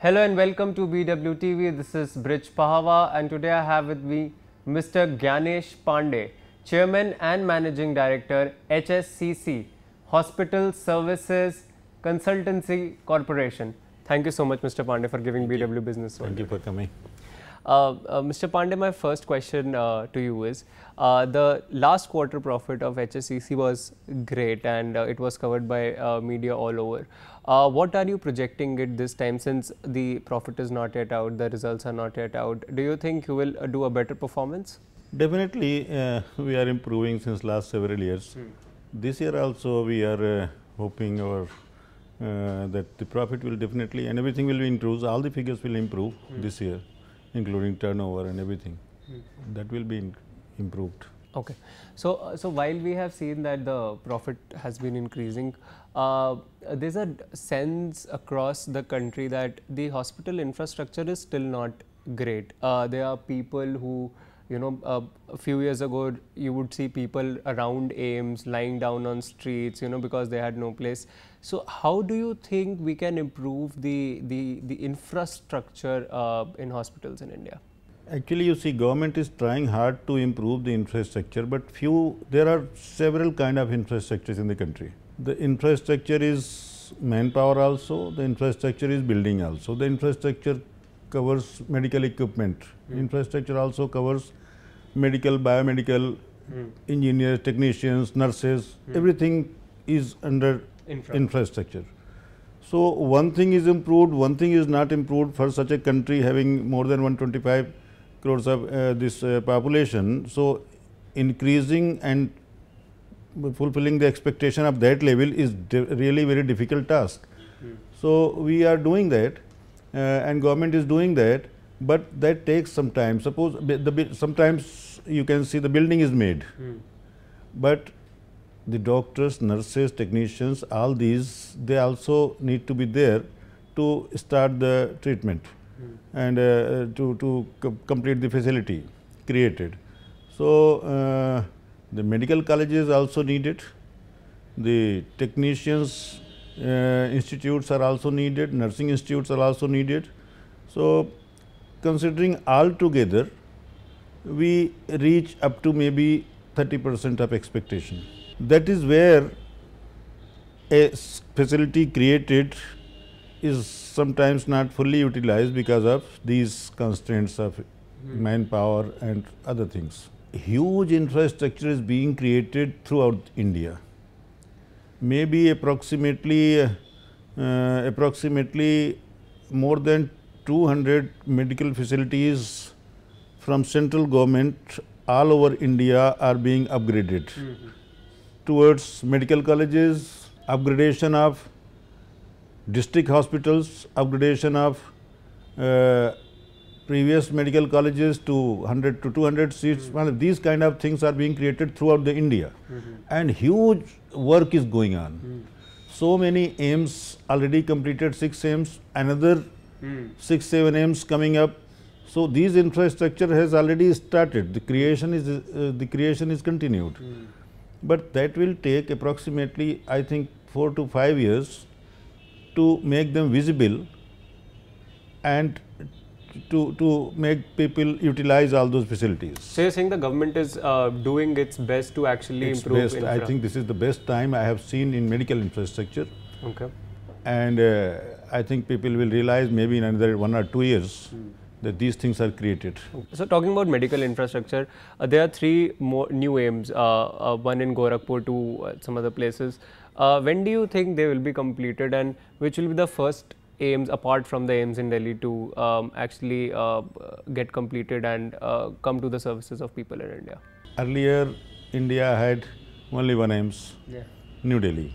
Hello and welcome to BW TV. This is Brij Pahwa and today I have with me Mr. Gyanesh Pandey, Chairman and Managing Director, HSCC, Hospital Services Consultancy Corporation. Thank you so much, Mr. Pandey, for giving BW Businessworld. Thank you for coming. Mr. Pandey, my first question to you is, the last quarter profit of HSCC was great and it was covered by media all over. What are you projecting it this time, since the profit is not yet out, the results are not yet out? Do you think you will do a better performance? Definitely, we are improving since last several years. This year also we are hoping that the profit will definitely and everything will improve. All the figures will improve this year, including turnover and everything. That will be improved. Okay. So while we have seen that the profit has been increasing, there's a sense across the country that the hospital infrastructure is still not great. There are people who, a few years ago, you would see people around AIIMS lying down on streets, because they had no place. So how do you think we can improve the infrastructure in hospitals in India? Actually, you see, government is trying hard to improve the infrastructure, but there are several kind of infrastructures in the country. The infrastructure is manpower also, the infrastructure is building also. The infrastructure covers medical equipment. Infrastructure also covers medical, biomedical, engineers, technicians, nurses, everything is under infrastructure. So one thing is improved, one thing is not improved for such a country having more than 125 crores of this population. So increasing and fulfilling the expectation of that level is really very difficult task. So we are doing that and government is doing that, but that takes some time. Suppose sometimes you can see the building is made, but the doctors, nurses, technicians, all these, they also need to be there to start the treatment and to complete the facility created. So the medical colleges also needed, the technicians institutes are also needed, nursing institutes are also needed. So considering all together, we reach up to maybe 30% of expectation. That is where a facility created is sometimes not fully utilized because of these constraints of manpower and other things. Huge infrastructure is being created throughout India. Maybe approximately more than 200 medical facilities from central government all over India are being upgraded towards medical colleges, upgradation of district hospitals, upgradation of previous medical colleges to 100 to 200 seats. Well, these kind of things are being created throughout the India and huge work is going on. So many AIIMS already completed, 6 AIIMS, another 6-7 AIIMS coming up. So these infrastructure has already started. The creation is continued, but that will take approximately, I think, 4 to 5 years to make them visible and to make people utilize all those facilities. So you're saying the government is doing its best to actually improve infra? I think this is the best time I have seen in medical infrastructure. Okay. And I think people will realize maybe in another 1 or 2 years that these things are created. So talking about medical infrastructure, there are 3 more new AIIMS, one in Gorakhpur, 2 some other places. When do you think they will be completed, and which will be the first AIIMS apart from the AIIMS in Delhi to actually get completed and come to the services of people in India? Earlier, India had only one AIIMS, New Delhi.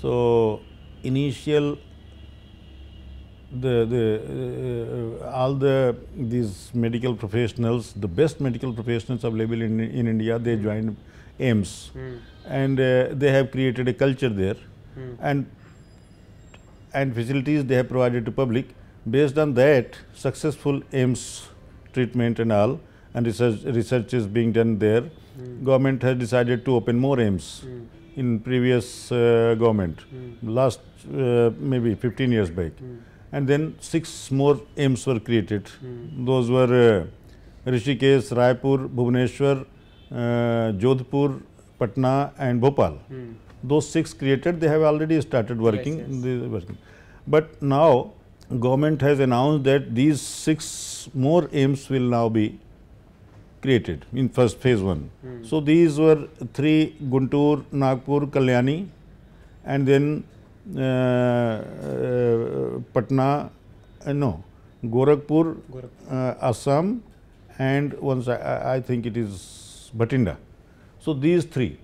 So initial these medical professionals, the best medical professionals available in India, they joined AIIMS and they have created a culture there and facilities they have provided to public. Based on that, successful AIIMS treatment and all, and research is being done there. Government has decided to open more AIIMS in previous government, last maybe 15 years back. and then 6 more AIIMS were created. Those were Rishikesh, Raipur, Bhubaneswar, Jodhpur, Patna and Bhopal. Those 6 created, they have already started working. But now government has announced that these 6 more AIIMS will now be created in first phase 1. So these were 3: Guntur, Nagpur, Kalyani, and then Patna, Gorakhpur, Assam, and once I think it is Bhatinda. So these 3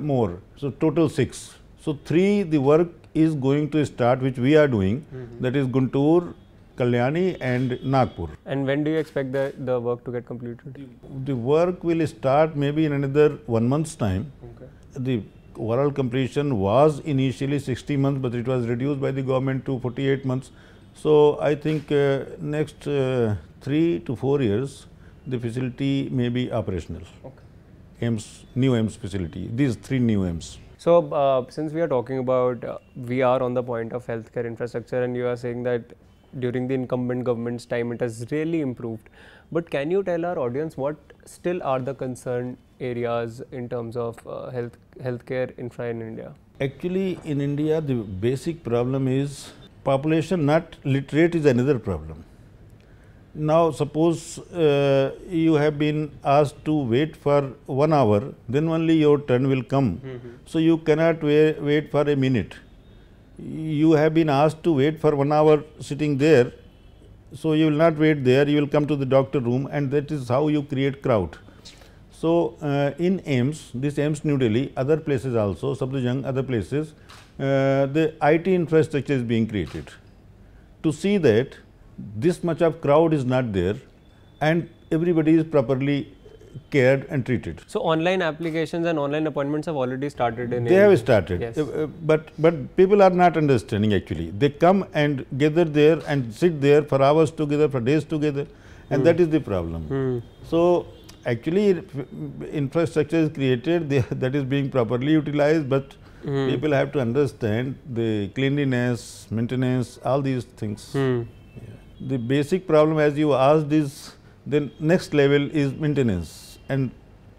more. So total 6. So 3 the work is going to start, which we are doing. That is Guntur, Kalyani and Nagpur. And when do you expect the work to get completed? The work will start maybe in another 1 month's time. The overall completion was initially 60 months, but it was reduced by the government to 48 months. So I think next 3 to 4 years the facility may be operational. AIIMS, new AIIMS facility, these 3 new AIIMS. So since we are talking about, we are on the point of healthcare infrastructure, and you are saying that during the incumbent government's time it has really improved. But can you tell our audience what still are the concern areas in terms of healthcare infra in India? Actually, in India, the basic problem is population not literate is another problem. Now, suppose you have been asked to wait for 1 hour, then only your turn will come. So you cannot wait for a minute. You have been asked to wait for 1 hour sitting there, so you will not wait there, you will come to the doctor room, and that is how you create crowd. So in AIIMS, this AIIMS New Delhi, other places also, Safdarjung, other places, the IT infrastructure is being created to see that this much of crowd is not there and everybody is properly cared and treated. So online applications and online appointments have already started in They have started, yes. But people are not understanding actually. They come and gather there and sit there for hours together, for days together, and that is the problem. So actually infrastructure is created, that is being properly utilized, but people have to understand the cleanliness, maintenance, all these things. The basic problem, as you asked, is the next level is maintenance and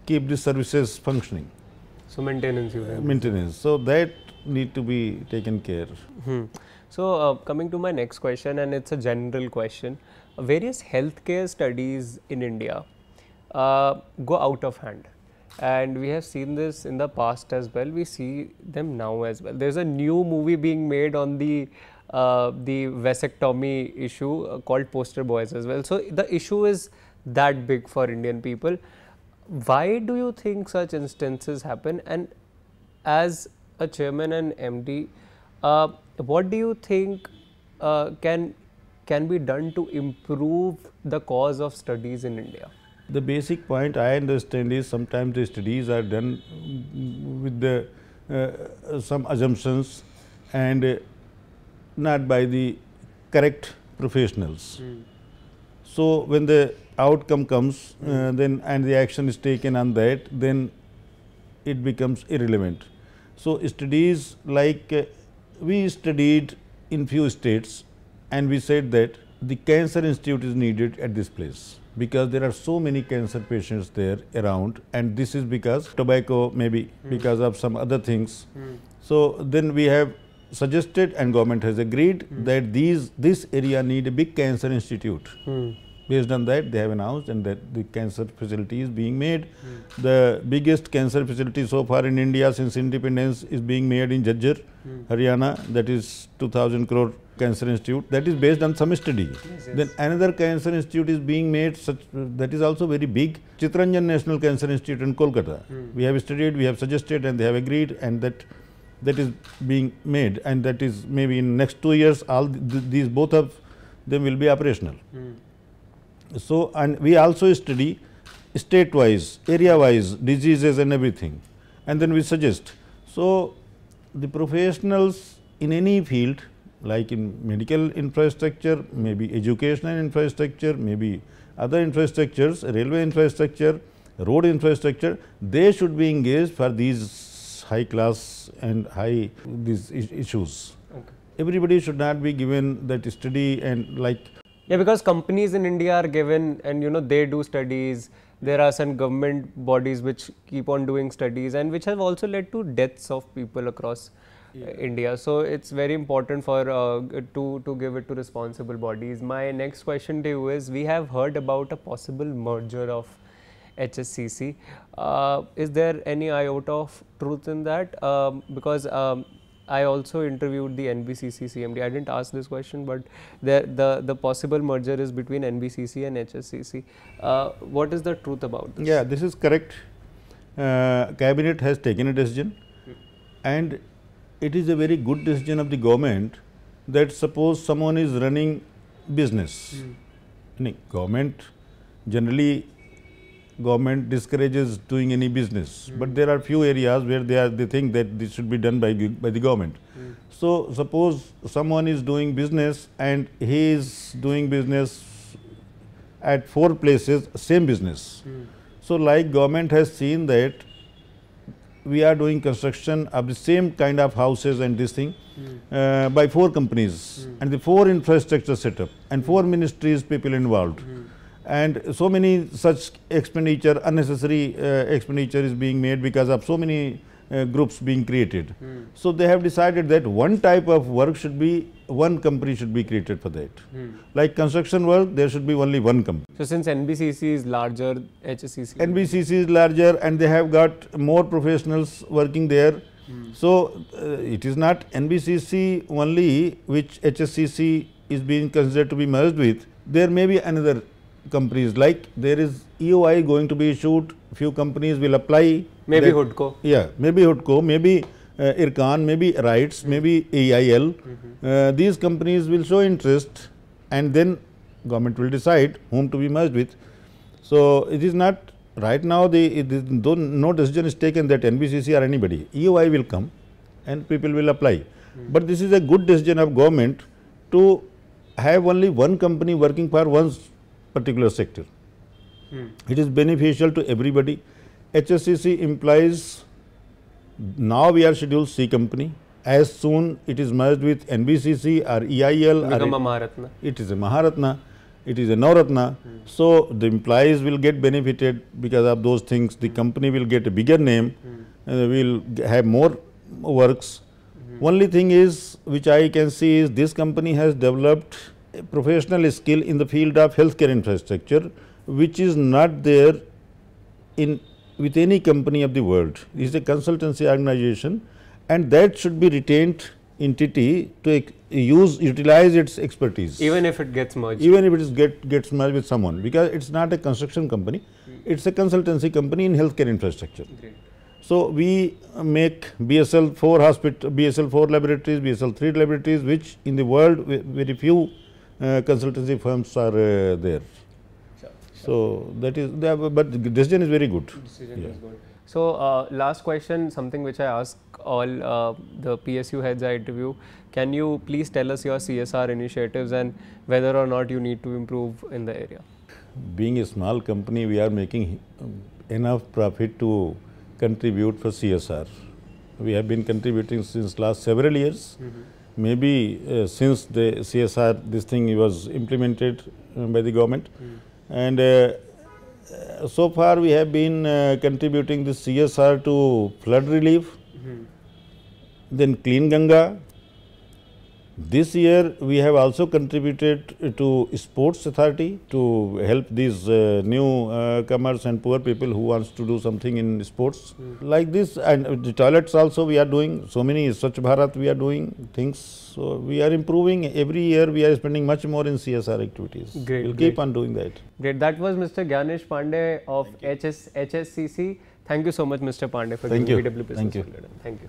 keep the services functioning. So maintenance, you have. Maintenance. So that need to be taken care. So coming to my next question, and it's a general question. Various healthcare studies in India go out of hand, and we have seen this in the past as well. We see them now as well. There's a new movie being made on the vasectomy issue called Poster Boys as well. So the issue is that big for Indian people. Why do you think such instances happen? And as a chairman and MD, what do you think can be done to improve the cause of studies in India? The basic point I understand is sometimes the studies are done with the some assumptions and not by the correct professionals. So when the outcome comes then and the action is taken on that, then it becomes irrelevant. So studies like we studied in few states and we said that the cancer institute is needed at this place because there are so many cancer patients there around, and this is because tobacco, maybe because of some other things. So then we have suggested and government has agreed that this area need a big cancer institute. Based on that, they have announced and that the cancer facility is being made. The biggest cancer facility so far in India since independence is being made in Jajjar, Haryana, that is 2000 crore cancer institute, that is based on some study. Then another cancer institute is being made, that is also very big, Chittaranjan National Cancer Institute in Kolkata. We have studied, we have suggested and they have agreed, and that is being made, and that is maybe in next 2 years all these both of them will be operational. So and we also study state wise, area wise diseases and everything, and then we suggest. So the professionals in any field, like in medical infrastructure, maybe educational infrastructure, maybe other infrastructures, railway infrastructure, road infrastructure, they should be engaged for these high class and high these issues. everybody should not be given that study and like. Yeah, because companies in India are given, and they do studies. There are some government bodies which keep on doing studies, and which have also led to deaths of people across India. So it's very important for to give it to responsible bodies. My next question to you is: we have heard about a possible merger of HSCC. Is there any iota of truth in that? Because I also interviewed the NBCC CMD. I didn't ask this question, but the possible merger is between NBCC and HSCC. What is the truth about this? Yeah, this is correct. Cabinet has taken a decision, and it is a very good decision of the government that suppose someone is running business. Government generally discourages doing any business, but there are few areas where they think that this should be done by the government. So suppose someone is doing business and he is doing business at 4 places, same business. So like government has seen that we are doing construction of the same kind of houses and this thing by 4 companies and the 4 infrastructure setup and 4 ministries people involved. And so many such expenditure, unnecessary expenditure is being made because of so many groups being created. So they have decided that one type of work should be, one company should be created for that. Like construction work, there should be only one company. So since NBCC is larger, HSCC? NBCC is larger and they have got more professionals working there. So it is not NBCC only which HSCC is being considered to be merged with. There may be another companies, like there is EOI going to be issued, few companies will apply. Maybe HUDCO. Yeah, maybe HUDCO, maybe IRCAN, maybe RITES, maybe AIL. These companies will show interest and then government will decide whom to be merged with. So it is not right now, no decision is taken that NBCC or anybody. EOI will come and people will apply. But this is a good decision of government to have only one company working for one particular sector. It is beneficial to everybody. HSCC implies now we are scheduled C company. As soon it is merged with NBCC or EIL, become a Maharatna. It is a Maharatna, it is a Navratna. So the employees will get benefited because of those things. The company will get a bigger name, will have more works. Only thing is, which I can see, is this company has developed a professional skill in the field of healthcare infrastructure, which is not there with any company of the world. It is a consultancy organization, and that should be retained entity to utilize its expertise. Even if it gets merged. Even if it gets merged with someone, because it's not a construction company, it's a consultancy company in healthcare infrastructure. Great. So we make BSL 4 hospital, BSL 4 laboratories, BSL 3 laboratories, which in the world very few consultancy firms are there. So that is, but the decision is very good. Decision is good. So last question, something which I ask all the PSU heads I interview. Can you please tell us your CSR initiatives and whether or not you need to improve in the area? Being a small company, we are making enough profit to contribute for CSR. We have been contributing since last several years. Maybe since the CSR, this thing was implemented by the government. And so far we have been contributing this CSR to flood relief, then Clean Ganga. This year we have also contributed to Sports Authority to help these new comers and poor people who wants to do something in sports. Like this, and the toilets also we are doing, so many Swachh Bharat we are doing things. So we are improving every year, we are spending much more in CSR activities. Great. We'll keep on doing that. Great. That was Mr. Gyanesh Pandey of HSCC. Thank you so much, Mr. Pandey, for giving BW Businessworld. Thank you.